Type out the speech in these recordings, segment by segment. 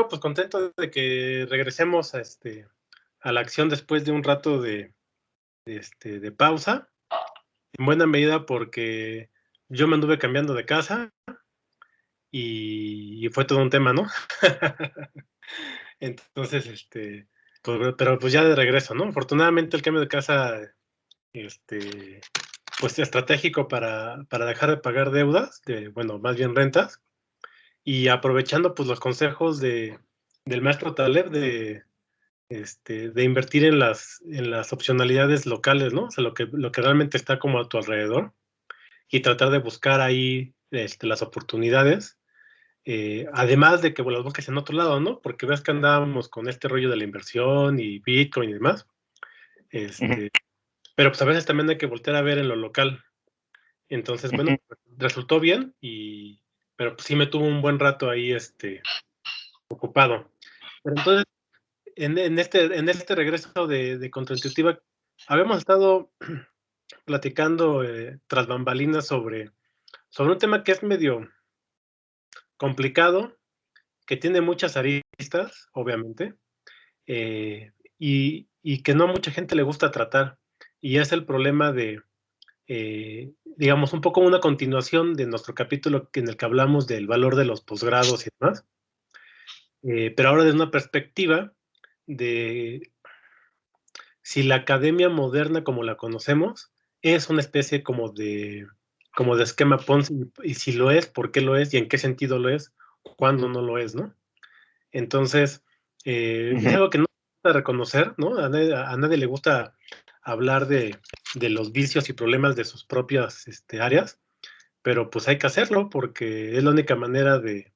pues contento de que regresemos a la acción después de un rato de pausa, en buena medida porque yo me anduve cambiando de casa y fue todo un tema, ¿no? Entonces, pero pues ya de regreso, ¿no? Afortunadamente el cambio de casa, pues estratégico para dejar de pagar deudas, bueno, más bien rentas, y aprovechando pues los consejos del maestro Taleb de invertir en las opcionalidades locales, ¿no? O sea, lo que realmente está como a tu alrededor y tratar de buscar ahí las oportunidades, además de que las busques en otro lado, ¿no? Porque ves que andábamos con este rollo de la inversión y Bitcoin y demás, Ujú. pero pues a veces también hay que voltear a ver en lo local. Entonces, bueno, Ujú. resultó bien, pero pues sí me tuvo un buen rato ahí ocupado. Pero entonces, en este regreso de Contraintuitiva, habíamos estado platicando tras bambalinas sobre un tema que es medio complicado, que tiene muchas aristas, obviamente, y que no a mucha gente le gusta tratar, y es el problema digamos, un poco una continuación de nuestro capítulo en el que hablamos del valor de los posgrados y demás, pero ahora desde una perspectiva de si la academia moderna como la conocemos es una especie como de esquema Ponzi, y si lo es, ¿por qué lo es? ¿Y en qué sentido lo es? ¿Cuándo no lo es, no? Entonces, es Ujú. algo que no me gusta reconocer, ¿no? A nadie le gusta hablar de los vicios y problemas de sus propias áreas, pero pues hay que hacerlo porque es la única manera de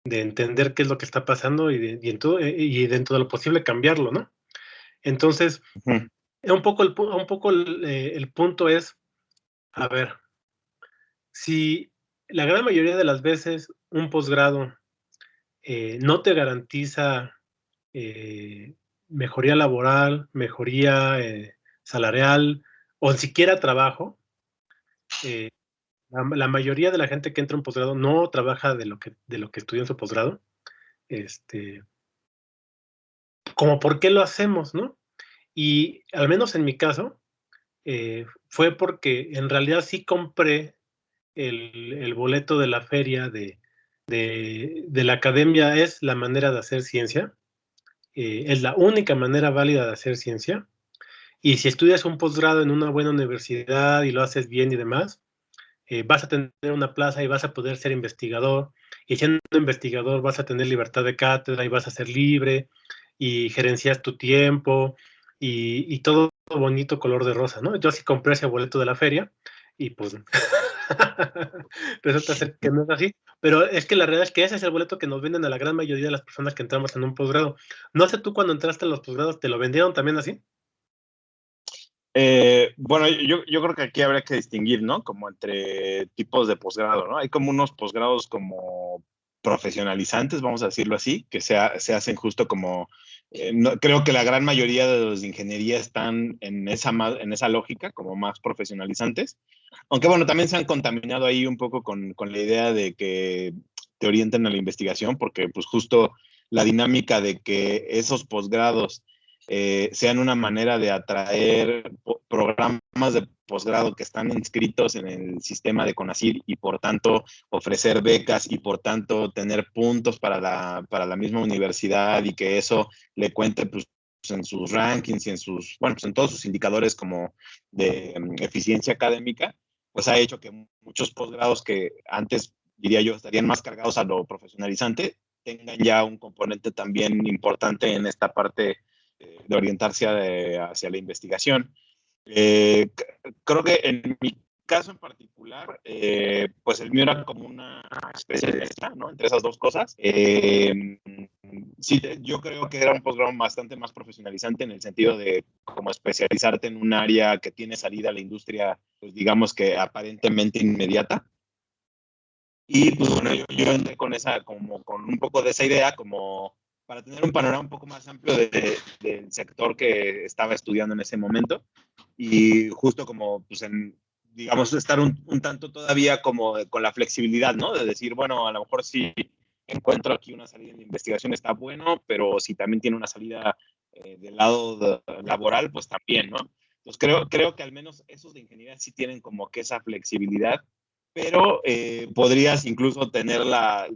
entender qué es lo que está pasando y dentro de lo posible cambiarlo, ¿no? Entonces, Ujú. un poco el punto es, a ver, si la gran mayoría de las veces un posgrado no te garantiza eh, mejoría laboral, mejoría salarial o siquiera trabajo, eh, la mayoría de la gente que entra a un posgrado no trabaja de lo que estudió en su posgrado, este, como por qué lo hacemos, ¿no? Y al menos en mi caso, fue porque en realidad sí compré el boleto de la feria de la academia. Es la manera de hacer ciencia, es la única manera válida de hacer ciencia, y si estudias un posgrado en una buena universidad y lo haces bien y demás, vas a tener una plaza y vas a poder ser investigador, y siendo investigador vas a tener libertad de cátedra y vas a ser libre y gerencias tu tiempo y todo bonito color de rosa, ¿no? Yo sí compré ese boleto de la feria y pues resulta ser que no es así, pero es que la realidad es que ese es el boleto que nos venden a la gran mayoría de las personas que entramos en un posgrado. No sé tú cuando entraste a los posgrados, ¿te lo vendieron también así? Bueno, yo creo que aquí habría que distinguir, ¿no? Como entre tipos de posgrado, ¿no? Hay como unos posgrados como profesionalizantes, vamos a decirlo así, que se hacen justo como, creo que la gran mayoría de los de ingeniería están en esa lógica, como más profesionalizantes, aunque bueno, también se han contaminado ahí un poco con la idea de que te orienten a la investigación, porque pues justo la dinámica de que esos posgrados sean una manera de atraer programas de posgrado que están inscritos en el sistema de CONACYT y por tanto ofrecer becas y por tanto tener puntos para la misma universidad y que eso le cuente pues, en sus rankings y bueno, pues en todos sus indicadores como de eficiencia académica, pues ha hecho que muchos posgrados que antes, diría yo, estarían más cargados a lo profesionalizante, tengan ya un componente también importante en esta parte de orientarse hacia la investigación. Creo que en mi caso en particular, pues el mío era como una especie de mezcla, ¿no? Entre esas dos cosas. Sí, yo creo que era un posgrado bastante más profesionalizante en el sentido de como especializarte en un área que tiene salida a la industria, pues digamos que aparentemente inmediata. Y pues bueno, yo entré como con un poco de esa idea, como para tener un panorama un poco más amplio del sector que estaba estudiando en ese momento y justo como, pues, digamos, estar un tanto todavía como con la flexibilidad, ¿no? De decir, bueno, a lo mejor sí encuentro aquí una salida en la investigación está bueno, pero si también tiene una salida del lado laboral, pues también, ¿no? Entonces creo que al menos esos de ingeniería sí tienen como que esa flexibilidad, pero podrías incluso tener la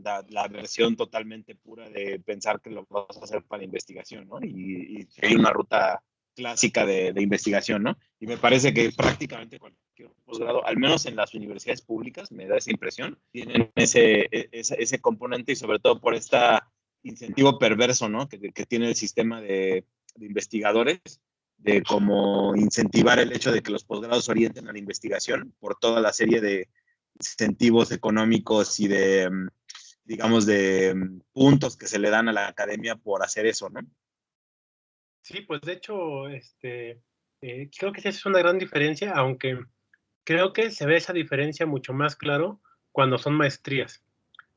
versión totalmente pura de pensar que lo vas a hacer para investigación, ¿no? Y hay una ruta clásica de investigación, ¿no? Y me parece que prácticamente cualquier posgrado, al menos en las universidades públicas, me da esa impresión, tienen ese componente y sobre todo por este incentivo perverso, ¿no? Que tiene el sistema de investigadores, de cómo incentivar el hecho de que los posgrados orienten a la investigación por toda la serie de incentivos económicos y de, digamos, de puntos que se le dan a la academia por hacer eso, ¿no? Sí, pues de hecho, creo que esa es una gran diferencia, aunque creo que se ve esa diferencia mucho más claro cuando son maestrías.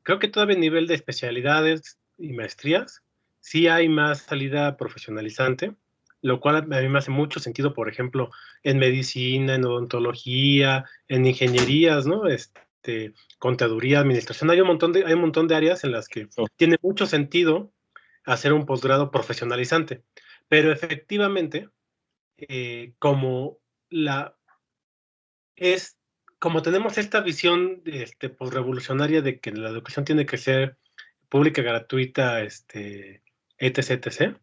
Creo que todavía a nivel de especialidades y maestrías, sí hay más salida profesionalizante, lo cual a mí me hace mucho sentido, por ejemplo, en medicina, en odontología, en ingenierías, ¿no? Contaduría, administración, hay un montón de áreas en las que tiene mucho sentido hacer un posgrado profesionalizante, pero efectivamente, como la es como tenemos esta visión pues, revolucionaria de que la educación tiene que ser pública, gratuita, etc, etc.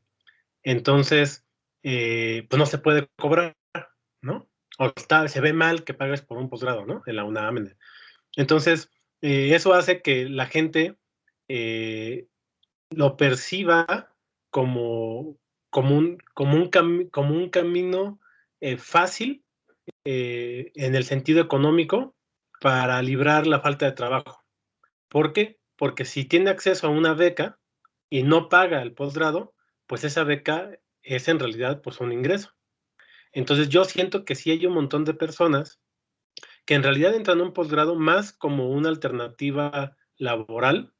Entonces, pues no se puede cobrar, ¿no? O se ve mal que pagues por un posgrado, ¿no? En la UNAM. Entonces, eso hace que la gente lo perciba como, como un camino fácil en el sentido económico para librar la falta de trabajo. ¿Por qué? Porque si tiene acceso a una beca y no paga el posgrado, pues esa beca es en realidad pues un ingreso. Entonces yo siento que sí hay un montón de personas que en realidad entran a un posgrado más como una alternativa laboral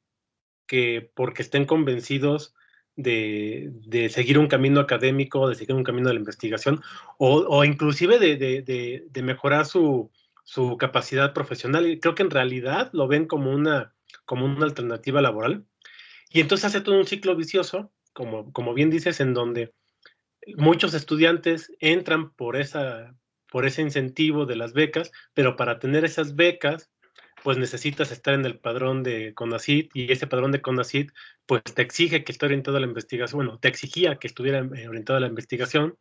que porque estén convencidos de seguir un camino académico, de seguir un camino de la investigación, o inclusive de mejorar su capacidad profesional. Y creo que en realidad lo ven como una alternativa laboral. Y entonces hace todo un ciclo vicioso, como bien dices, en donde muchos estudiantes entran por ese incentivo de las becas, pero para tener esas becas pues necesitas estar en el padrón de CONACYT y ese padrón de CONACYT pues te exige que esté orientado a la investigación, bueno, te exigía que estuviera orientado a la investigación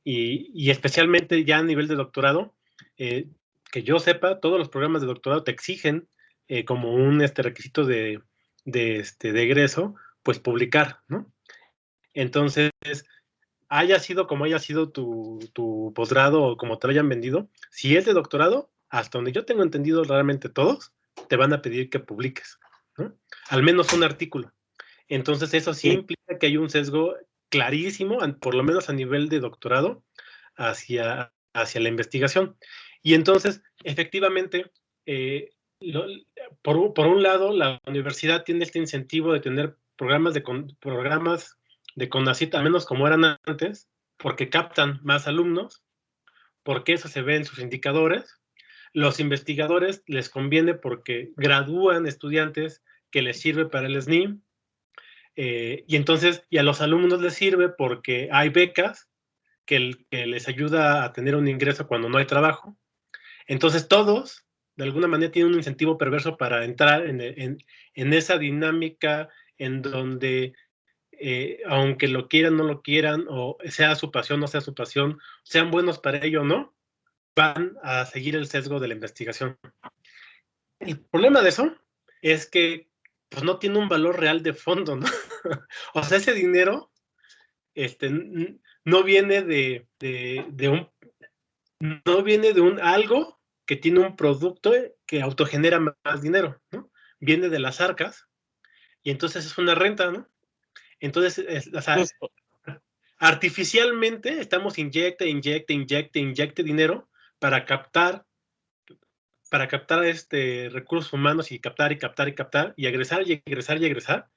y especialmente ya a nivel de doctorado, que yo sepa, todos los programas de doctorado te exigen como un requisito de egreso, pues publicar, ¿no? Entonces, haya sido como haya sido tu posgrado o como te lo hayan vendido, si es de doctorado, hasta donde yo tengo entendido realmente todos, te van a pedir que publiques, ¿no? Al menos un artículo. Entonces eso sí implica que hay un sesgo clarísimo, por lo menos a nivel de doctorado, hacia la investigación. Y entonces, efectivamente, por un lado, la universidad tiene este incentivo de tener programas de CONACYT, al menos como eran antes, porque captan más alumnos, porque eso se ve en sus indicadores. Los investigadores les conviene porque gradúan estudiantes que les sirve para el SNI, y entonces, y a los alumnos les sirve porque hay becas que les ayuda a tener un ingreso cuando no hay trabajo. Entonces, todos, de alguna manera, tienen un incentivo perverso para entrar en esa dinámica en donde, aunque lo quieran, no lo quieran, o sea su pasión, no sea su pasión, sean buenos para ello o no, van a seguir el sesgo de la investigación. El problema de eso es que pues, no tiene un valor real de fondo, ¿no? O sea, ese dinero no viene no viene de un algo que tiene un producto que autogenera más dinero, ¿no? Viene de las arcas y entonces es una renta, ¿no? Entonces, o sea, artificialmente estamos inyecte dinero para captar recursos humanos y captar y egresar y egresar y egresar,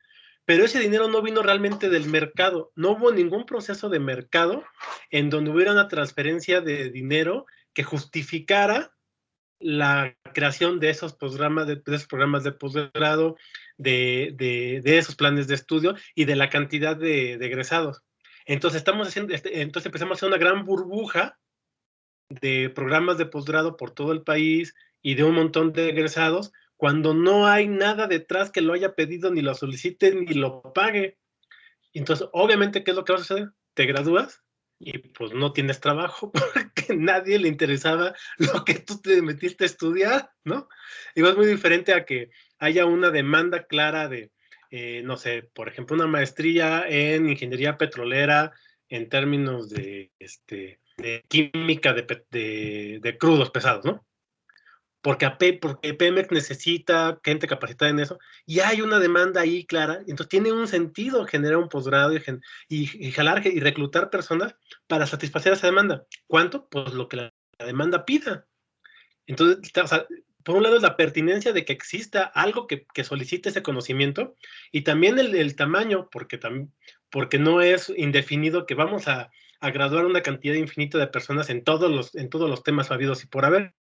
pero ese dinero no vino realmente del mercado, no hubo ningún proceso de mercado en donde hubiera una transferencia de dinero que justificara la creación de esos programas de posgrado, de esos planes de estudio y de la cantidad de egresados. Entonces, entonces empezamos a hacer una gran burbuja de programas de posgrado por todo el país y de un montón de egresados, cuando no hay nada detrás que lo haya pedido, ni lo solicite, ni lo pague. Entonces, obviamente, ¿qué es lo que va a suceder? Te gradúas y pues no tienes trabajo porque nadie le interesaba lo que tú te metiste a estudiar, ¿no? Digo, es muy diferente a que haya una demanda clara de, no sé, por ejemplo, una maestría en ingeniería petrolera en términos de química de crudos pesados, ¿no? Porque Pemex necesita gente capacitada en eso, y hay una demanda ahí clara, entonces tiene un sentido generar un posgrado y jalar y reclutar personas para satisfacer esa demanda. ¿Cuánto? Pues lo que la demanda pida. Entonces, o sea, por un lado es la pertinencia de que exista algo que solicite ese conocimiento, y también el tamaño, porque no es indefinido que vamos a graduar una cantidad infinita de personas en todos los temas habidos y por haber,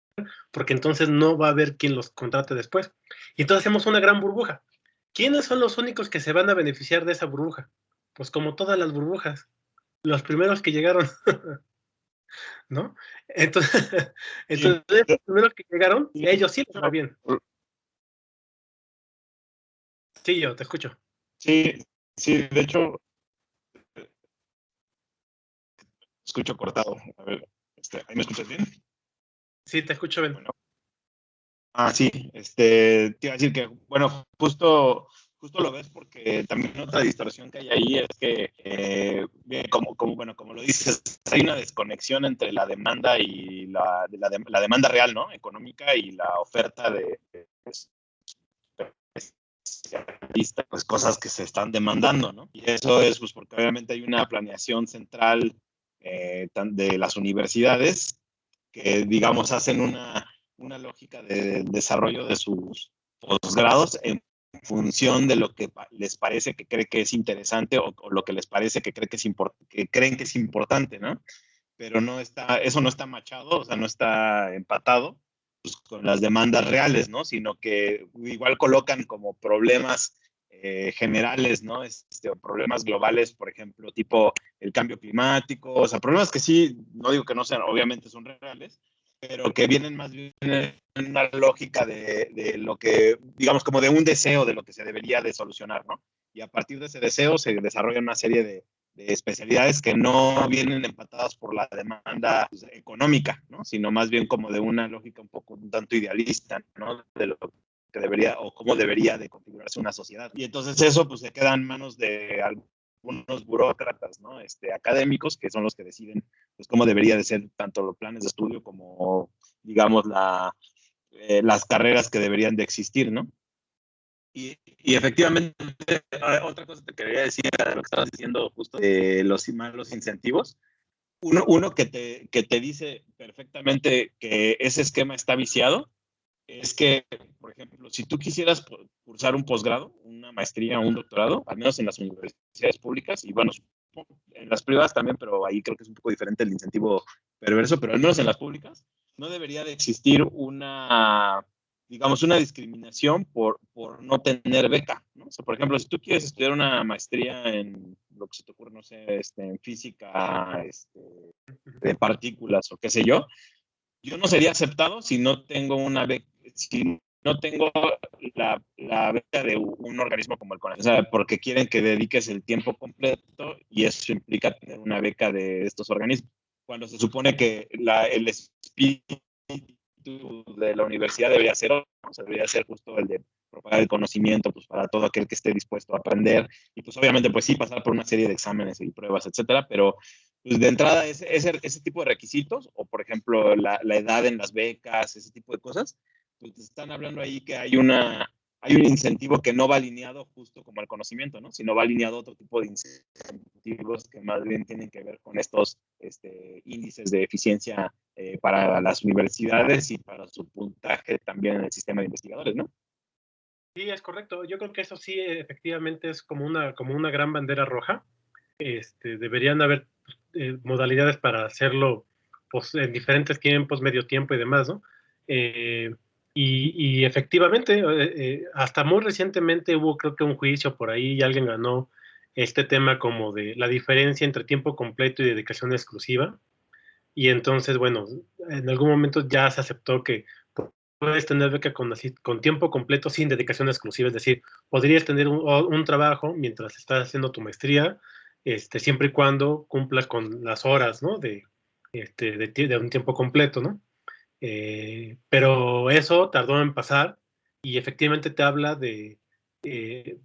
porque entonces no va a haber quien los contrate después. Y entonces hacemos una gran burbuja. ¿Quiénes son los únicos que se van a beneficiar de esa burbuja? Pues como todas las burbujas, los primeros que llegaron, ¿no? Entonces, Sí, entonces los primeros que llegaron, sí, ellos sí les va bien. Sí, yo te escucho. sí, sí, de hecho, escucho cortado. A ver, ¿ahí me escuchas bien? Sí, te escucho bien. Bueno, sí, te iba a decir que, bueno, justo lo ves porque también otra distorsión que hay ahí es que, bien, bueno, como lo dices, hay una desconexión entre la demanda y la demanda real, ¿no? Económica y la oferta de especialistas, pues cosas que se están demandando, ¿no? Y eso es, pues, porque obviamente hay una planeación central de las universidades que, digamos, hacen una lógica de desarrollo de sus posgrados en función de lo que les parece que cree que es interesante o lo que les parece que, que creen que es importante, ¿no? Pero eso no está machado, o sea, no está empatado pues, con las demandas reales, ¿no? Sino que igual colocan como problemas generales, ¿no? O problemas globales, por ejemplo, tipo el cambio climático, o sea, problemas que sí, no digo que no sean, obviamente son reales, pero que vienen más bien en una lógica de lo que, digamos, como de un deseo de lo que se debería de solucionar, ¿no? Y a partir de ese deseo se desarrolla una serie de especialidades que no vienen empatadas por la demanda pues, económica, ¿no? Sino más bien como de una lógica un tanto idealista, ¿no? De lo que debería o cómo debería de configurarse una sociedad. Y entonces eso pues se queda en manos de algunos burócratas, ¿no? Académicos, que son los que deciden pues cómo debería de ser tanto los planes de estudio como, digamos, las carreras que deberían de existir, ¿no? Y efectivamente, otra cosa que te quería decir de lo que estabas diciendo justo de los malos incentivos. Uno que te dice perfectamente que ese esquema está viciado es que, por ejemplo, si tú quisieras cursar un posgrado, una maestría o un doctorado, al menos en las universidades públicas, y bueno, en las privadas también, pero ahí creo que es un poco diferente el incentivo perverso, pero al menos en las públicas, no debería de existir digamos, una discriminación por no tener beca, ¿no? O sea, por ejemplo, si tú quieres estudiar una maestría en lo que se te ocurre, no sé, en física, de partículas o qué sé yo no sería aceptado si no tengo una beca, si no tengo la beca de un organismo como el CONACYT, o sea, porque quieren que dediques el tiempo completo y eso implica tener una beca de estos organismos. Cuando se supone que el espíritu de la universidad debería ser, ¿no? O sea, debería ser justo el de propagar el conocimiento pues, para todo aquel que esté dispuesto a aprender y pues obviamente pues sí pasar por una serie de exámenes y pruebas, etcétera, pero pues de entrada ese tipo de requisitos o por ejemplo la edad en las becas, ese tipo de cosas, pues están hablando ahí que hay un incentivo que no va alineado justo como al conocimiento, ¿no? Sino va alineado a otro tipo de incentivos que más bien tienen que ver con estos índices de eficiencia para las universidades y para su puntaje también en el sistema de investigadores, ¿no? Sí, es correcto. Yo creo que eso sí, efectivamente, es como una gran bandera roja. Deberían haber modalidades para hacerlo pues, en diferentes tiempos, medio tiempo y demás, ¿no? Y efectivamente, hasta muy recientemente hubo creo que un juicio por ahí y alguien ganó este tema como de la diferencia entre tiempo completo y dedicación exclusiva. Y entonces, bueno, en algún momento ya se aceptó que puedes tener beca con tiempo completo sin dedicación exclusiva, es decir, podrías tener un trabajo mientras estás haciendo tu maestría, siempre y cuando cumplas con las horas, ¿no? De un tiempo completo, ¿no? Pero eso tardó en pasar y efectivamente te habla eh,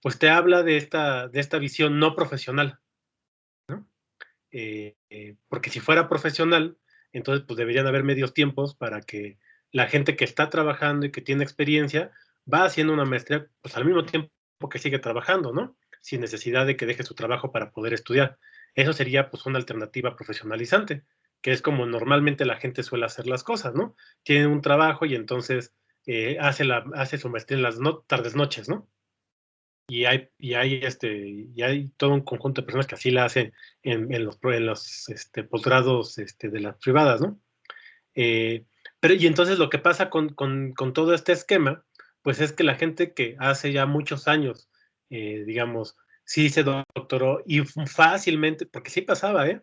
pues te habla de esta visión no profesional, ¿no? Porque si fuera profesional, entonces pues deberían haber medios tiempos para que la gente que está trabajando y que tiene experiencia va haciendo una maestría pues al mismo tiempo que sigue trabajando, ¿no? Sin necesidad de que deje su trabajo para poder estudiar. Eso sería pues una alternativa profesionalizante, que es como normalmente la gente suele hacer las cosas, ¿no? Tiene un trabajo y entonces hace su maestría en las tardes noches, ¿no? Y hay todo un conjunto de personas que así la hacen en los posgrados de las privadas, ¿no? Eh, y entonces lo que pasa con todo este esquema, pues es que la gente que hace ya muchos años, digamos, sí se doctoró y fácilmente, porque sí pasaba, ¿eh?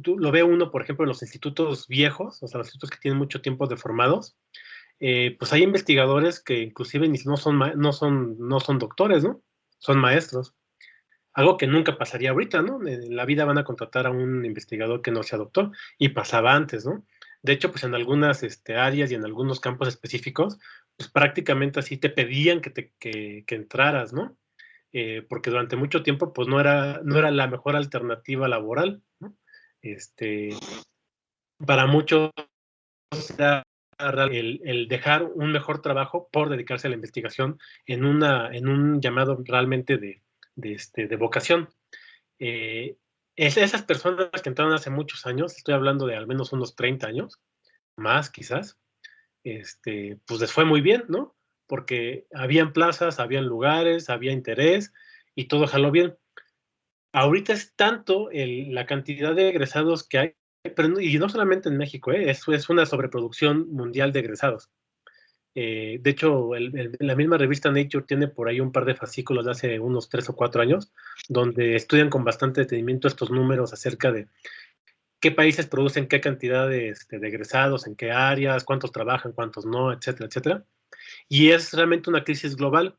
Tú lo ve uno, por ejemplo, en los institutos viejos, o sea, los institutos que tienen mucho tiempo de formados, pues hay investigadores que inclusive no son doctores, ¿no? Son maestros. Algo que nunca pasaría ahorita, ¿no? En la vida van a contratar a un investigador que no sea doctor y pasaba antes, ¿no? De hecho, pues en algunas áreas y en algunos campos específicos, pues prácticamente así te pedían que entraras, ¿no? Porque durante mucho tiempo, pues no era la mejor alternativa laboral, ¿no? Este, para muchos era el dejar un mejor trabajo por dedicarse a la investigación en un llamado realmente de vocación. Eh, esas personas que entraron hace muchos años, estoy hablando de al menos unos 30 años, más quizás, pues les fue muy bien, ¿no? Porque habían plazas, habían lugares, había interés y todo jaló bien. Ahorita es tanto la cantidad de egresados que hay, pero, y no solamente en México, es una sobreproducción mundial de egresados. De hecho, la misma revista Nature tiene por ahí un par de fascículos de hace unos 3 o 4 años, donde estudian con bastante detenimiento estos números acerca de qué países producen qué cantidad de egresados, en qué áreas, cuántos trabajan, cuántos no, etcétera, etcétera. Y es realmente una crisis global,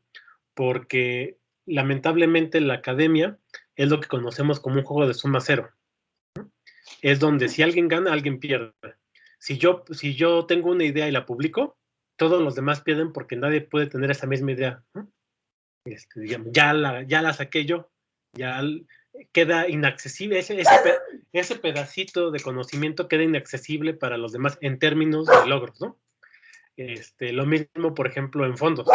porque lamentablemente la academia es lo que conocemos como un juego de suma cero. Es donde si alguien gana, alguien pierde. Si yo tengo una idea y la publico, todos los demás pierden porque nadie puede tener esa misma idea, ¿no? Digamos, ya la saqué yo, ya queda inaccesible, ese pedacito de conocimiento queda inaccesible para los demás en términos de logros, ¿no? Lo mismo, por ejemplo, en fondos.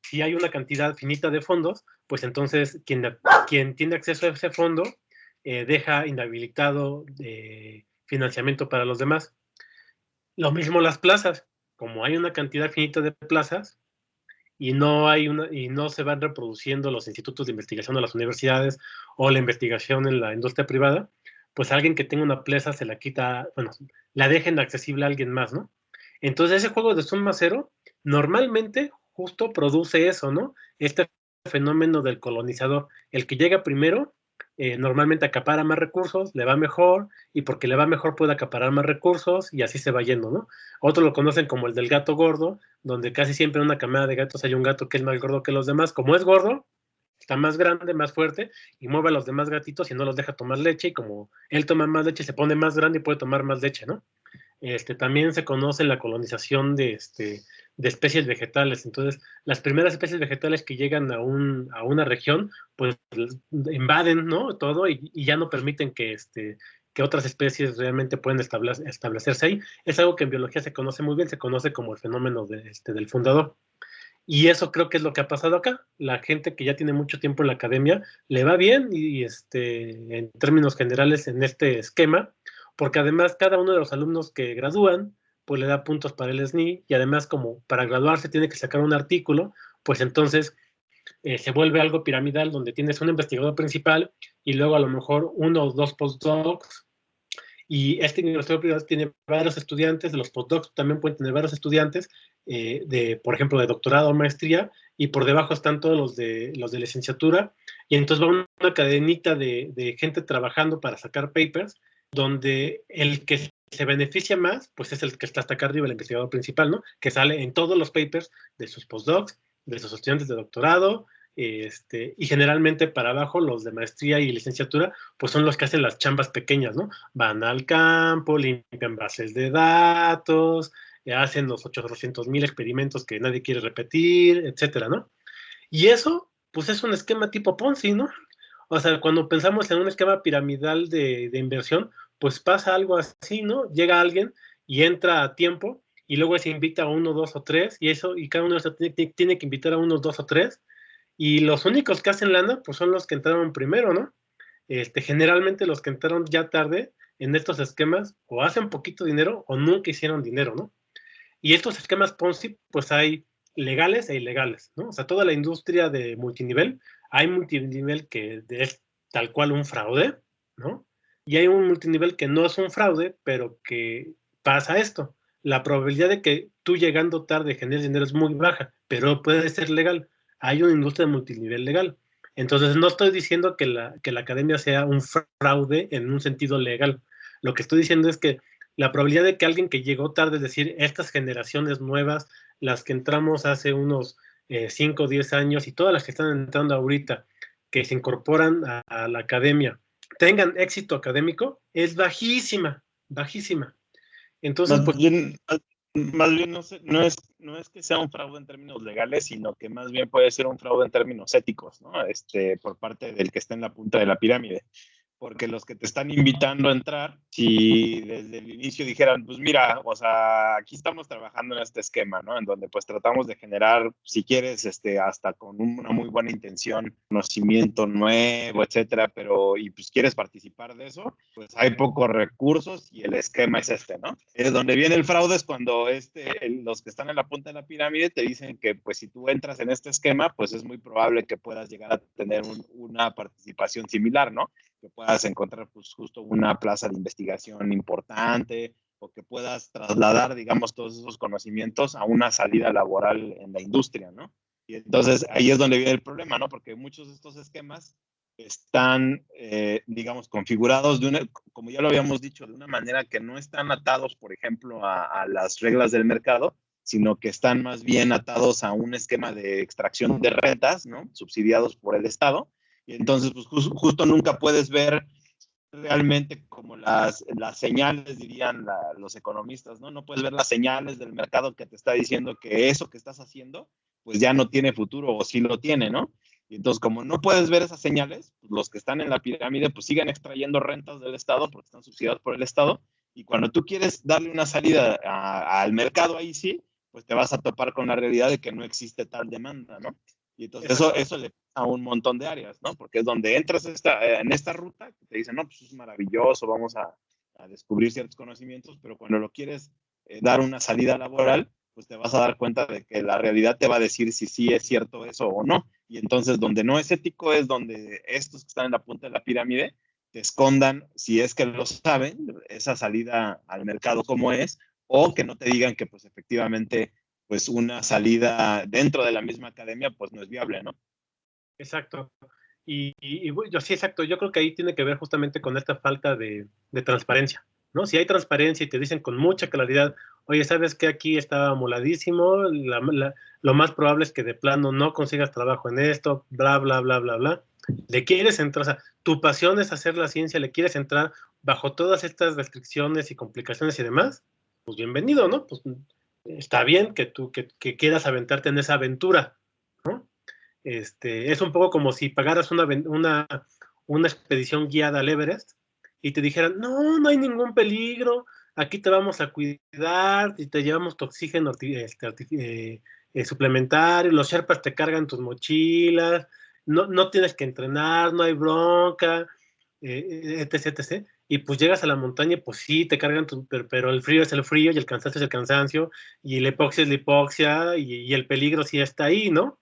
Si hay una cantidad finita de fondos, pues entonces quien tiene acceso a ese fondo deja inhabilitado financiamiento para los demás. Lo mismo las plazas. Como hay una cantidad finita de plazas, y no se van reproduciendo los institutos de investigación de las universidades o la investigación en la industria privada, pues alguien que tenga una plaza se la quita, bueno, la dejen accesible a alguien más, ¿no? Entonces ese juego de suma cero normalmente justo produce eso, ¿no? Este fenómeno del colonizador, el que llega primero, normalmente acapara más recursos, le va mejor, y porque le va mejor puede acaparar más recursos y así se va yendo, ¿no? Otros lo conocen como el del gato gordo, donde casi siempre en una camada de gatos hay un gato que es más gordo que los demás. Como es gordo, está más grande, más fuerte, y mueve a los demás gatitos y no los deja tomar leche, y como él toma más leche, se pone más grande y puede tomar más leche, ¿no? También se conoce la colonización de especies vegetales. Entonces, las primeras especies vegetales que llegan a una región, pues invaden, ¿no? Todo y ya no permiten que otras especies realmente puedan establecerse ahí. Es algo que en biología se conoce muy bien, se conoce como el fenómeno del fundador. Y eso creo que es lo que ha pasado acá. La gente que ya tiene mucho tiempo en la academia le va bien en términos generales en este esquema, porque además cada uno de los alumnos que gradúan, pues le da puntos para el SNI y además como para graduarse tiene que sacar un artículo, pues entonces se vuelve algo piramidal donde tienes un investigador principal y luego a lo mejor uno o dos postdocs y este investigador privado tiene varios estudiantes, los postdocs también pueden tener varios estudiantes, por ejemplo, de doctorado o maestría, y por debajo están todos los de licenciatura, y entonces va una cadenita de gente trabajando para sacar papers, donde el que se beneficia más, pues es el que está hasta acá arriba, el investigador principal, ¿no? Que sale en todos los papers de sus postdocs, de sus estudiantes de doctorado, y generalmente para abajo los de maestría y licenciatura, pues son los que hacen las chambas pequeñas, ¿no? Van al campo, limpian bases de datos, hacen los 800,000 experimentos que nadie quiere repetir, etcétera, ¿no? Y eso, pues es un esquema tipo Ponzi, ¿no? O sea, cuando pensamos en un esquema piramidal de inversión, pues pasa algo así, ¿no? Llega alguien y entra a tiempo y luego se invita a uno, dos o tres, y eso, y cada uno tiene que invitar a unos dos o tres, y los únicos que hacen lana, pues son los que entraron primero, ¿no? Generalmente los que entraron ya tarde en estos esquemas o hacen poquito dinero o nunca hicieron dinero, ¿no? Y estos esquemas Ponzi, pues hay legales e ilegales, ¿no? O sea, toda la industria de multinivel, hay multinivel que es tal cual un fraude, ¿no? Y hay un multinivel que no es un fraude, pero que pasa esto. La probabilidad de que tú llegando tarde generes dinero es muy baja, pero puede ser legal. Hay una industria de multinivel legal. Entonces, no estoy diciendo que la academia sea un fraude en un sentido legal. Lo que estoy diciendo es que la probabilidad de que alguien que llegó tarde, es decir, estas generaciones nuevas, las que entramos hace unos 5 o 10 años y todas las que están entrando ahorita, que se incorporan a la academia, tengan éxito académico, es bajísima, bajísima. Entonces, Más pues, bien, más bien no es que sea un fraude en términos legales, sino que más bien puede ser un fraude en términos éticos, ¿no? Por parte del que está en la punta de la pirámide. Porque los que te están invitando a entrar, si desde el inicio dijeran, pues mira, o sea, aquí estamos trabajando en este esquema, ¿no? En donde pues tratamos de generar, si quieres, hasta con una muy buena intención, conocimiento nuevo, etcétera, pero, y pues quieres participar de eso, pues hay pocos recursos y el esquema es ¿no? Donde viene el fraude es cuando los que están en la punta de la pirámide te dicen que pues si tú entras en este esquema, pues es muy probable que puedas llegar a tener una participación similar, ¿no? Que puedas encontrar pues justo una plaza de investigación importante o que puedas trasladar, digamos, todos esos conocimientos a una salida laboral en la industria, ¿no? Y entonces ahí es donde viene el problema, ¿no? Porque muchos de estos esquemas están, digamos, configurados como ya lo habíamos dicho, de una manera que no están atados, por ejemplo, a las reglas del mercado, sino que están más bien atados a un esquema de extracción de rentas, ¿no? Subsidiados por el Estado. Y entonces, pues justo nunca puedes ver realmente como las señales, dirían los economistas, ¿no? No puedes ver las señales del mercado que te está diciendo que eso que estás haciendo, pues ya no tiene futuro o sí lo tiene, ¿no? Y entonces, como no puedes ver esas señales, pues los que están en la pirámide, pues siguen extrayendo rentas del Estado porque están subsidiados por el Estado. Y cuando tú quieres darle una salida al mercado, ahí sí, pues te vas a topar con la realidad de que no existe tal demanda, ¿no? Y entonces eso le pasa a un montón de áreas, ¿no? Porque es donde entras en esta ruta, que te dicen, no, pues es maravilloso, vamos a descubrir ciertos conocimientos, pero cuando lo quieres dar una salida laboral, pues te vas a dar cuenta de que la realidad te va a decir si sí es cierto eso o no. Y entonces donde no es ético es donde estos que están en la punta de la pirámide te escondan, si es que lo saben, esa salida al mercado como es, o que no te digan que pues efectivamente pues una salida dentro de la misma academia pues no es viable, ¿no? exacto. Yo sí, exacto. Yo creo que ahí tiene que ver justamente con esta falta de transparencia, ¿no? Si hay transparencia y te dicen con mucha claridad, oye, ¿sabes qué? Aquí está moladísimo, lo más probable es que de plano no consigas trabajo en esto, bla, bla, bla, bla, bla. Le quieres entrar, o sea, tu pasión es hacer la ciencia, le quieres entrar bajo todas estas restricciones y complicaciones y demás, pues bienvenido, ¿no? Pues está bien que tú que quieras aventarte en esa aventura, ¿no? Es un poco como si pagaras una expedición guiada al Everest y te dijeran, no, no hay ningún peligro, aquí te vamos a cuidar y te llevamos tu oxígeno suplementario, los Sherpas te cargan tus mochilas, no, no tienes que entrenar, no hay bronca, etc, etc. Y pues llegas a la montaña, pues sí, te cargan, pero el frío es el frío y el cansancio es el cansancio y la hipoxia es la hipoxia y el peligro sí está ahí, ¿no?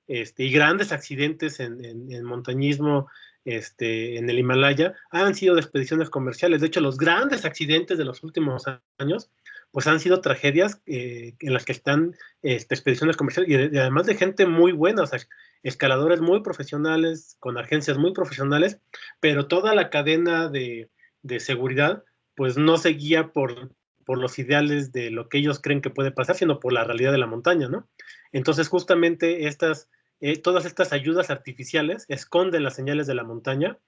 Y grandes accidentes en montañismo en el Himalaya han sido de expediciones comerciales. De hecho, los grandes accidentes de los últimos años, pues han sido tragedias en las que están expediciones comerciales y además de gente muy buena, o sea, escaladores muy profesionales, con agencias muy profesionales, pero toda la cadena de seguridad, pues no se guía por los ideales de lo que ellos creen que puede pasar, sino por la realidad de la montaña, ¿no? Entonces, justamente todas estas ayudas artificiales esconden las señales de la montaña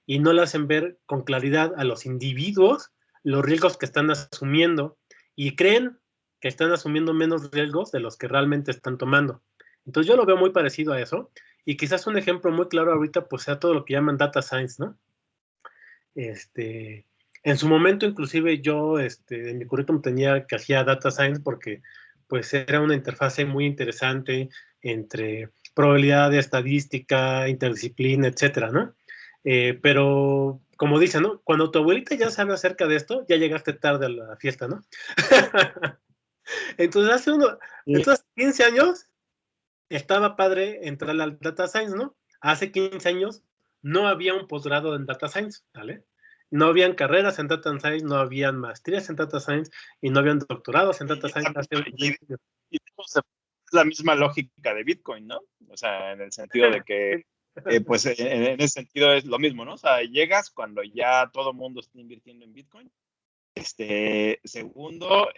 y no le hacen ver con claridad a los individuos los riesgos que están asumiendo y creen que están asumiendo menos riesgos de los que realmente están tomando. Entonces yo lo veo muy parecido a eso y quizás un ejemplo muy claro ahorita pues sea todo lo que llaman data science, ¿no? En su momento inclusive yo en mi currículum tenía que hacía data science porque pues era una interfase muy interesante entre probabilidad, estadística, interdisciplina, etcétera, ¿no? Pero como dicen, ¿no? Cuando tu abuelita ya sabe acerca de esto, ya llegaste tarde a la fiesta, ¿no? Entonces, 15 años estaba padre entrar al data science, ¿no? Hace 15 años no había un posgrado en data science, ¿vale? No habían carreras en data science, no habían maestrías en data science y no habían doctorados en data science hace 20 años. Y es la misma lógica de Bitcoin, ¿no? O sea, en el sentido de que, pues en ese sentido es lo mismo, ¿no? O sea, llegas cuando ya todo el mundo está invirtiendo en Bitcoin. Segundo,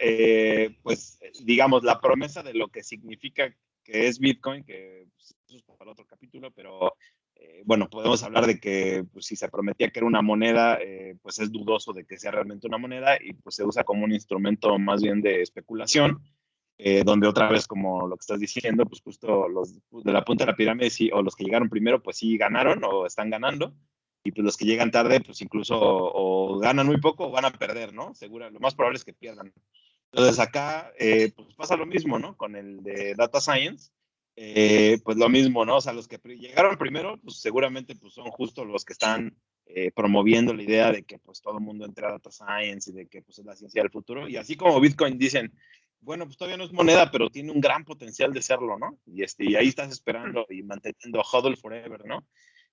pues digamos, la promesa de lo que significa que es Bitcoin, que pues, eso es para otro capítulo, pero bueno, podemos hablar de que pues, si se prometía que era una moneda, pues es dudoso de que sea realmente una moneda y pues se usa como un instrumento más bien de especulación, donde otra vez, como lo que estás diciendo, pues justo los de la punta de la pirámide, sí, o los que llegaron primero, pues sí ganaron o están ganando, y pues los que llegan tarde, pues incluso o ganan muy poco o van a perder, ¿no? Seguro, lo más probable es que pierdan. Entonces acá, pues pasa lo mismo, ¿no? Con el de Data Science, pues lo mismo, ¿no? O sea, los que llegaron primero, pues seguramente pues son justo los que están promoviendo la idea de que pues todo el mundo entre a Data Science y de que pues es la ciencia del futuro. Y así como Bitcoin dicen, bueno, pues todavía no es moneda, pero tiene un gran potencial de serlo, ¿no? Y ahí estás esperando y manteniendo HODL forever, ¿no?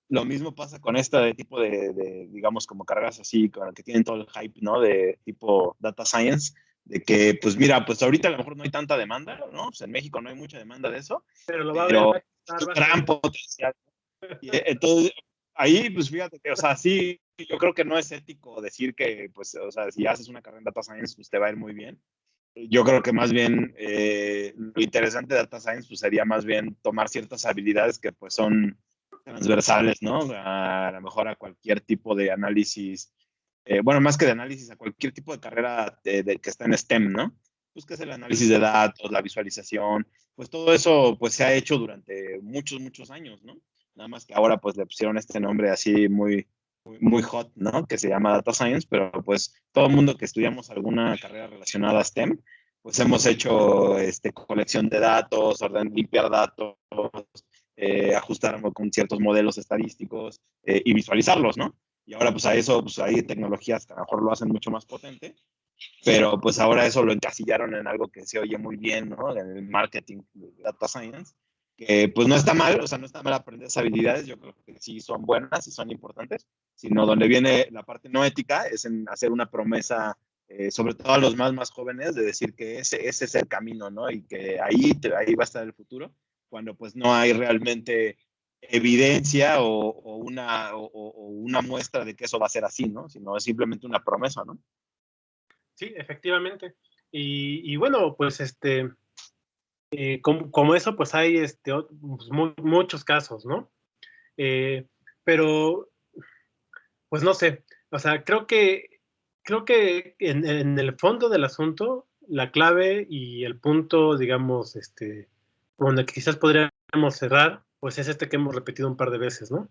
Lo mismo pasa con esta tipo digamos, como cargas así, con el que tienen todo el hype, ¿no? De tipo data science, de que, pues mira, pues ahorita a lo mejor no hay tanta demanda, ¿no? Pues en México no hay mucha demanda de eso, Pero lo va a haber, pero es un gran potencial. Y, entonces, ahí, pues fíjate que, o sea, sí, yo creo que no es ético decir que, pues, o sea, si haces una carrera en data science, pues te va a ir muy bien. Yo creo que más bien lo interesante de data science pues sería más bien tomar ciertas habilidades que pues son transversales, ¿no? A lo mejor a cualquier tipo de análisis, bueno, más que de análisis, a cualquier tipo de carrera que está en STEM, ¿no? Pues que es el análisis de datos, la visualización, pues todo eso pues se ha hecho durante muchos, muchos años, ¿no? Nada más que ahora pues le pusieron este nombre así muy hot, ¿no? Que se llama Data Science, pero pues todo el mundo que estudiamos alguna carrera relacionada a STEM, pues hemos hecho colección de datos, limpiar datos, ajustar con ciertos modelos estadísticos y visualizarlos, ¿no? Y ahora pues a eso, pues hay tecnologías que a lo mejor lo hacen mucho más potente, pero pues ahora eso lo encasillaron en algo que se oye muy bien, ¿no? En el marketing de Data Science, que pues no está mal, o sea, no está mal aprender esas habilidades, yo creo que sí son buenas y son importantes, sino donde viene la parte no ética es en hacer una promesa, sobre todo a los más jóvenes, de decir que ese es el camino, ¿no? Y que ahí va a estar el futuro, cuando pues no hay realmente evidencia o una muestra de que eso va a ser así, ¿no? Sino es simplemente una promesa, ¿no? Sí, efectivamente. Y bueno, pues como eso, pues hay pues, muchos casos, ¿no? Pero, pues no sé, o sea, creo que en el fondo del asunto, la clave y el punto, digamos, donde quizás podríamos cerrar, pues es que hemos repetido un par de veces, ¿no?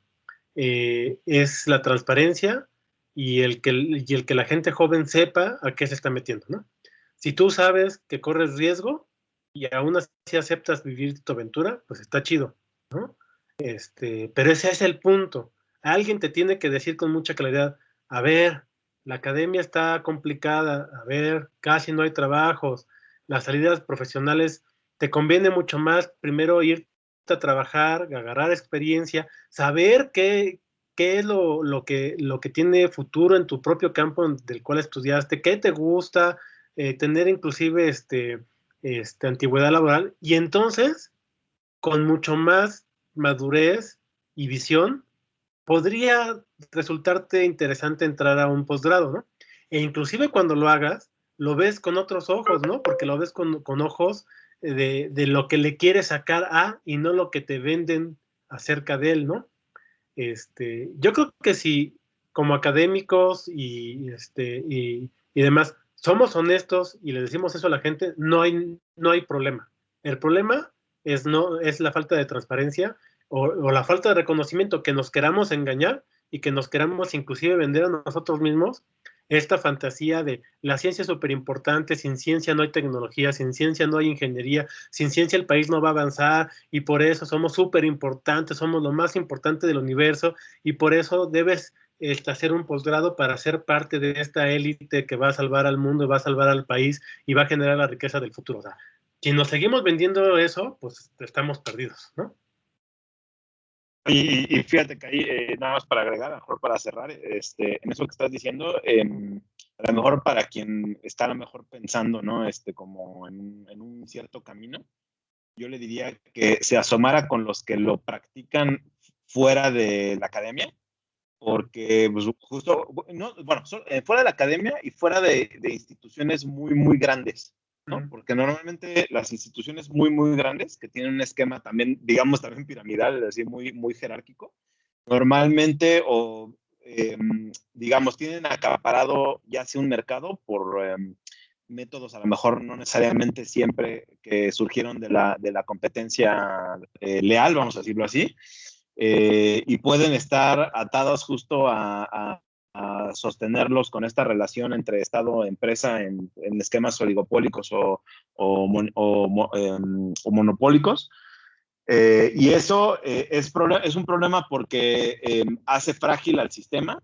Es la transparencia y el que la gente joven sepa a qué se está metiendo, ¿no? Si tú sabes que corres riesgo y aún así aceptas vivir tu aventura, pues está chido, ¿no? Pero ese es el punto. Alguien te tiene que decir con mucha claridad, a ver, la academia está complicada, a ver, casi no hay trabajos, las salidas profesionales, te conviene mucho más primero ir a trabajar, agarrar experiencia, saber qué qué es lo que tiene futuro en tu propio campo del cual estudiaste, qué te gusta, tener inclusive antigüedad laboral, y entonces, con mucho más madurez y visión, podría resultarte interesante entrar a un posgrado, ¿no? E inclusive cuando lo hagas, lo ves con otros ojos, ¿no? Porque lo ves con ojos de lo que le quieres sacar a y no lo que te venden acerca de él, ¿no? Yo creo que si como académicos y demás somos honestos y le decimos eso a la gente, no hay problema. El problema es la falta de transparencia o la falta de reconocimiento, que nos queramos engañar y que nos queramos inclusive vender a nosotros mismos esta fantasía de la ciencia es súper importante, sin ciencia no hay tecnología, sin ciencia no hay ingeniería, sin ciencia el país no va a avanzar y por eso somos súper importantes, somos lo más importante del universo y por eso debes hacer un posgrado para ser parte de esta élite que va a salvar al mundo, va a salvar al país y va a generar la riqueza del futuro. O sea, si nos seguimos vendiendo eso, pues estamos perdidos, ¿no? Y fíjate que ahí, nada más para agregar, a lo mejor para cerrar, en eso que estás diciendo, a lo mejor para quien está a lo mejor pensando, ¿no? Como en un cierto camino, yo le diría que se asomara con los que lo practican fuera de la academia, porque pues, justo, no, bueno, fuera de la academia y fuera de instituciones muy, muy grandes, ¿no? Porque normalmente las instituciones muy, muy grandes, que tienen un esquema también, digamos, también piramidal, así muy, muy jerárquico, normalmente digamos, tienen acaparado ya sea un mercado por métodos a lo mejor no necesariamente siempre que surgieron de la competencia leal, vamos a decirlo así, y pueden estar atados justo a sostenerlos con esta relación entre Estado-empresa en esquemas oligopólicos o monopólicos. Y eso es un problema porque hace frágil al sistema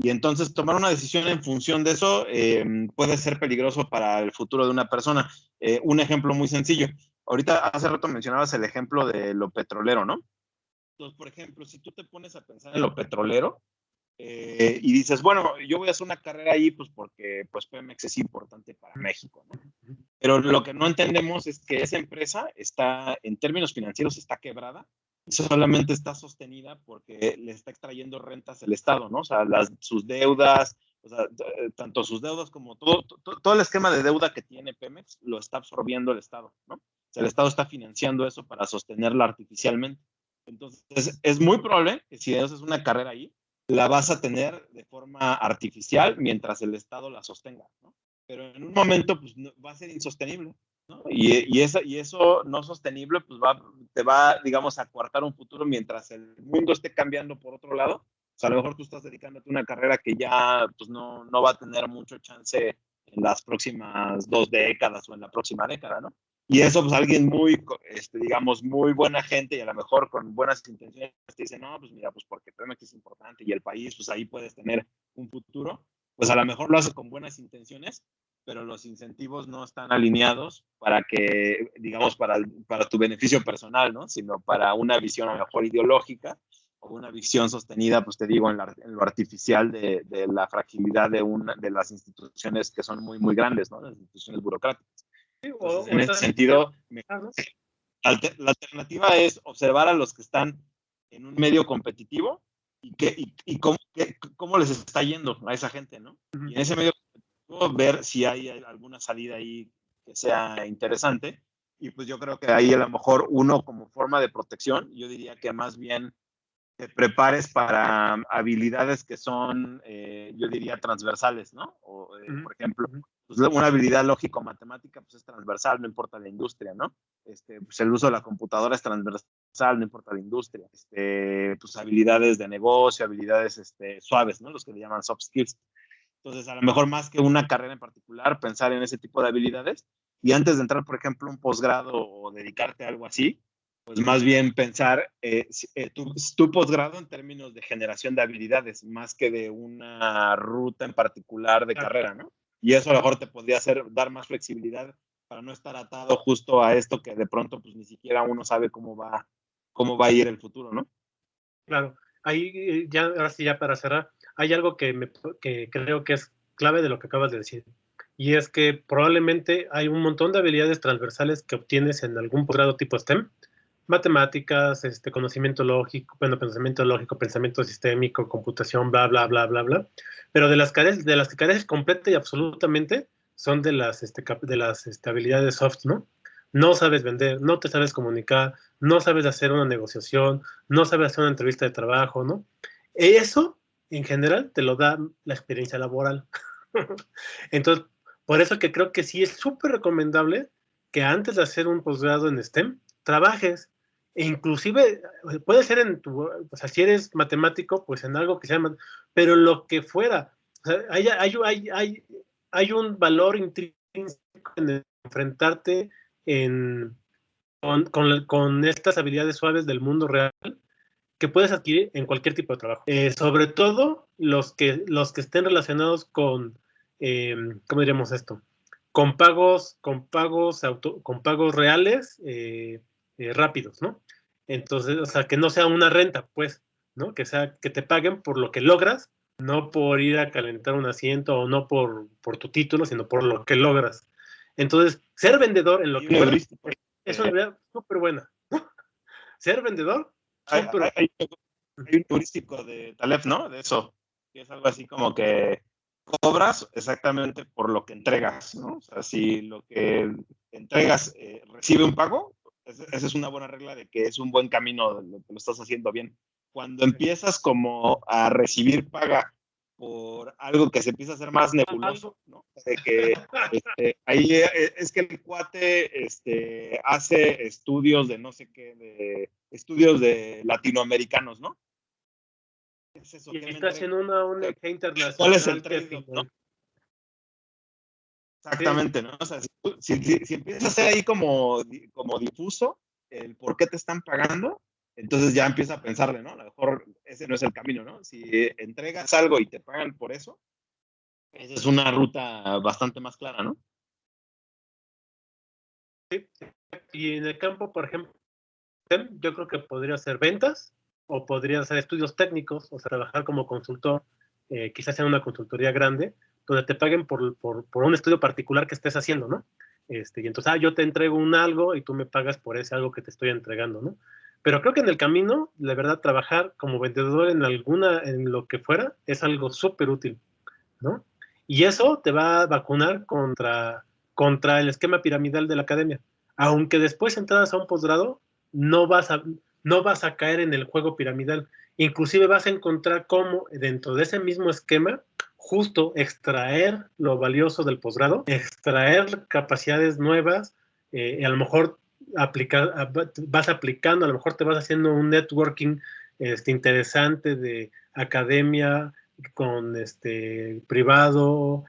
y entonces tomar una decisión en función de eso puede ser peligroso para el futuro de una persona. Un ejemplo muy sencillo. Ahorita hace rato mencionabas el ejemplo de lo petrolero, ¿no? Entonces, por ejemplo, si tú te pones a pensar en lo petrolero y dices, bueno, yo voy a hacer una carrera ahí pues porque pues Pemex es importante para México, ¿no? Pero lo que no entendemos es que esa empresa está, en términos financieros, está quebrada y solamente está sostenida porque le está extrayendo rentas el Estado, ¿no? O sea, sus deudas, o sea, tanto sus deudas como todo el esquema de deuda que tiene Pemex lo está absorbiendo el Estado, ¿no? O sea, el Estado está financiando eso para sostenerla artificialmente. Entonces, es muy probable que si haces una carrera ahí, la vas a tener de forma artificial mientras el Estado la sostenga, ¿no? Pero en un momento pues, va a ser insostenible, ¿no? Y eso no sostenible pues te va, digamos, a coartar un futuro mientras el mundo esté cambiando por otro lado. O sea, a lo mejor tú estás dedicándote a una carrera que ya pues, no va a tener mucho chance en las próximas 2 décadas o en la próxima década, ¿no? Y eso, pues alguien muy, digamos, muy buena gente y a lo mejor con buenas intenciones te dice, no, pues mira, pues porque Pemex es importante y el país, pues ahí puedes tener un futuro. Pues a lo mejor lo hace con buenas intenciones, pero los incentivos no están alineados para que, digamos, para tu beneficio personal, ¿no? Sino para una visión a lo mejor ideológica o una visión sostenida, pues te digo, en lo artificial de la fragilidad de las instituciones que son muy, muy grandes, ¿no? Las instituciones burocráticas. Entonces, en ese sentido, la alternativa es observar a los que están en un medio competitivo y cómo les está yendo a esa gente, ¿no? Y en ese medio competitivo ver si hay alguna salida ahí que sea interesante. Y pues yo creo que ahí a lo mejor uno como forma de protección, yo diría que más bien te prepares para habilidades que son, yo diría, transversales, ¿no? O, por ejemplo, pues una habilidad lógico-matemática pues es transversal, no importa la industria, ¿no? Pues el uso de la computadora es transversal, no importa la industria. Pues habilidades de negocio, habilidades suaves, ¿no? Los que le llaman soft skills. Entonces, a lo mejor más que una carrera en particular, pensar en ese tipo de habilidades y antes de entrar, por ejemplo, a un posgrado o dedicarte a algo así, pues más bien pensar tu posgrado en términos de generación de habilidades, más que de una ruta en particular de carrera, ¿no? Y eso a lo mejor te podría dar más flexibilidad para no estar atado justo a esto que de pronto pues ni siquiera uno sabe cómo va a ir el futuro, ¿no? Claro. ya, ahora sí, ya para cerrar, hay algo que creo que es clave de lo que acabas de decir. Y es que probablemente hay un montón de habilidades transversales que obtienes en algún posgrado tipo STEM, matemáticas, conocimiento lógico, bueno, pensamiento lógico, pensamiento sistémico, computación, bla, bla, bla, bla, bla. Pero de las que careces completa y absolutamente son de las habilidades soft, ¿no? No sabes vender, no te sabes comunicar, no sabes hacer una negociación, no sabes hacer una entrevista de trabajo, ¿no? Eso, en general, te lo da la experiencia laboral. Entonces, por eso que creo que sí es súper recomendable que antes de hacer un posgrado en STEM, trabajes. E inclusive, puede ser o sea, si eres matemático, pues en algo que se llama, pero lo que fuera. O sea, hay un valor intrínseco en enfrentarte con estas habilidades suaves del mundo real que puedes adquirir en cualquier tipo de trabajo. Sobre todo los que estén relacionados ¿cómo diríamos esto? Con pagos reales rápidos, ¿no? Entonces, o sea, que no sea una renta, pues, ¿no? Que te paguen por lo que logras, no por ir a calentar un asiento o no por tu título, sino por lo que logras. Entonces, ser vendedor en lo que fuera es una idea súper buena. Ser vendedor, Hay, súper. hay, hay un heurístico de Taleb, ¿no? De eso, que es algo así como que cobras exactamente por lo que entregas, ¿no? O sea, si lo que entregas recibe un pago, esa es una buena regla de que es un buen camino, lo estás haciendo bien. Cuando empiezas como a recibir paga por algo que se empieza a hacer más nebuloso, ¿no? De que ahí es que el cuate hace estudios de no sé qué, de estudios de latinoamericanos, ¿no? Es eso, Y ¿qué me estás en entrega? una ONG ¿Cuál es el internacional que trade-off, no? sí, Exactamente, ¿no? O sea, si empiezas a ser ahí como difuso el por qué te están pagando, entonces ya empieza a pensarle, ¿no? A lo mejor ese no es el camino, ¿no? Si entregas algo y te pagan por eso, esa es una ruta bastante más clara, ¿no? sí. Y en el campo, por ejemplo, yo creo que podría ser ventas o podría ser estudios técnicos, o sea, trabajar como consultor, quizás en una consultoría grande, donde te paguen por un estudio particular que estés haciendo, ¿no? Y entonces, yo te entrego un algo y tú me pagas por ese algo que te estoy entregando, ¿no? Pero creo que en el camino, la verdad, trabajar como vendedor en lo que fuera, es algo súper útil, ¿no? Y eso te va a vacunar contra el esquema piramidal de la academia. Aunque después entradas a un posgrado, no vas a, no vas a caer en el juego piramidal. Inclusive vas a encontrar cómo dentro de ese mismo esquema, justo extraer lo valioso del posgrado, extraer capacidades nuevas, a lo mejor vas aplicando, a lo mejor te vas haciendo un networking interesante de academia, con privado,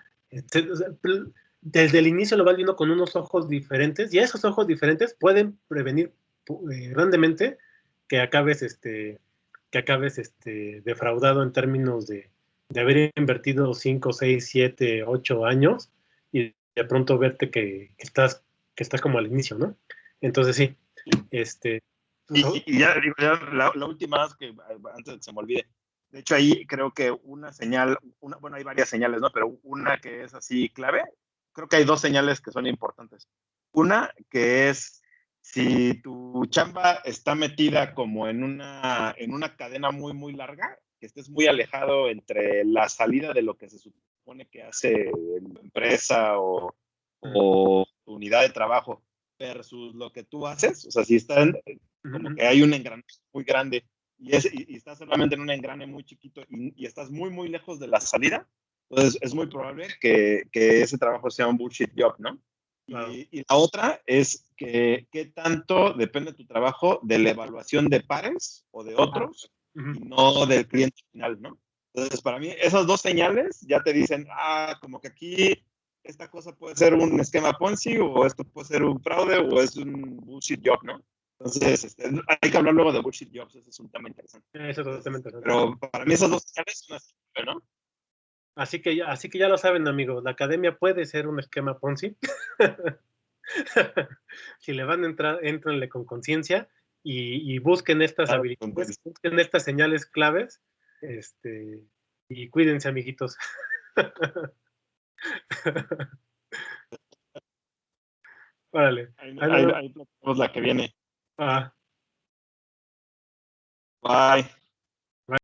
desde el inicio lo vas viendo con unos ojos diferentes y esos ojos diferentes pueden prevenir grandemente que acabes defraudado en términos de haber invertido 5, 6, 7, 8 años y de pronto verte que estás como al inicio, ¿no? Entonces sí, Y ya digo, ya la última vez que antes de que se me olvide, de hecho ahí creo que una señal, bueno, hay varias señales, ¿no? Pero una que es así clave, creo que hay dos señales que son importantes. Una que es si tu chamba está metida como en una cadena muy, muy larga, que estés muy alejado entre la salida de lo que se supone que hace la empresa o tu unidad de trabajo versus lo que tú haces, o sea, si están como que hay un engrane muy grande y estás solamente en un engrane muy chiquito y estás muy, muy lejos de la salida, entonces es muy probable que ese trabajo sea un bullshit job, ¿no? wow. Y la otra es que qué tanto depende tu trabajo de la evaluación de pares o de otros y no del cliente final, ¿no? Entonces, para mí, esas dos señales ya te dicen, como que aquí esta cosa puede ser un esquema Ponzi o esto puede ser un fraude o es un bullshit job, ¿no? Entonces, hay que hablar luego de bullshit jobs, ese es un tema interesante. Eso es totalmente interesante. Pero para mí esas dos señales son así, ¿no? Así que ya lo saben, amigos, la academia puede ser un esquema Ponzi. Si le van a entrar, éntrenle con conciencia y busquen estas Claro, habilidades, busquen estas señales claves, y cuídense, amiguitos. Órale. ahí platicamos la que viene. Ah. Bye.